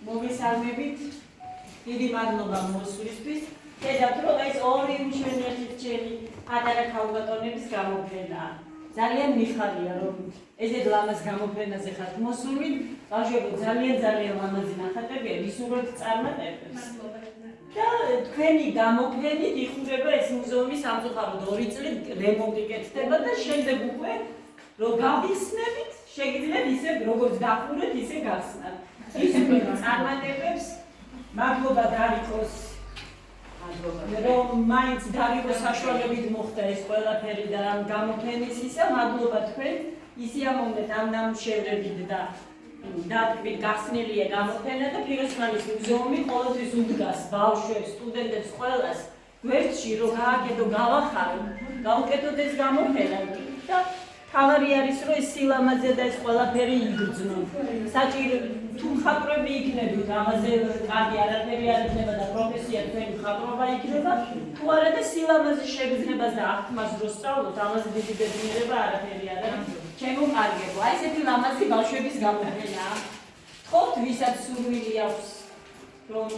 მოგესალმებით. დიდი მადლობა მოსვლისთვის. ხედავთ, რომ ეს ორი ჩვენი პატარა ქალბატონების გამოფენაა. ძალიან მიხარია, რომ ესეთ ლამაზ გამოფენაზე ხართ მოსული. ბავშვებო, ძალიან ლამაზი ნახატებია, ვისურვებთ წარმატებებს. და თქვენი გამოფენით იხურება ეს მუზეუმი სამწუხაროდ 2 წლით რემონტი კეთდება და შემდეგ უკვე რომ გავიხსნებით, შეგიძლიათ ისე როგორც დახურეთ, ისე გახსნათ. ვისურვებთ წარმატებებს. მადლობა დარიკოს. რომ მაინც დარიკოს საშუალებით მოხდა ეს ყველაფერი და ამ გამოფენის ისა, მადლობა თქვენ. ისი ამოვნეთ ამ ნამუშევრებით და დათქვით გახსნილია გამოფენა და პიროსმანის მუზეუმი ყოველთვის უდგას ბავშვებს, სტუდენტებს ყველას გვერდში რომ გააკეთო, გავახარო, გავუკეთოთ ეს გამოფენა და თავარი არის რომ ეს სილამაზე და ეს ყველაფერი იგრძნო. საჭირო თუ მხატვრები იქნებით, ამაზე კარგი არაფერი არ იქნება და პროფესია თქვენი მხატვრობა იქნება, თუ არა და სილამაზე შეგრძნებას და აღქმას რო სწავლოთ, ამაზე დიდი ბედნიერება არაფერი არ არის. ჩემო კარგებო, აი ესეთი ლამაზი ბავშვების გამოფენაა. თხოვთ, ვისაც სურვილი აქვს რომ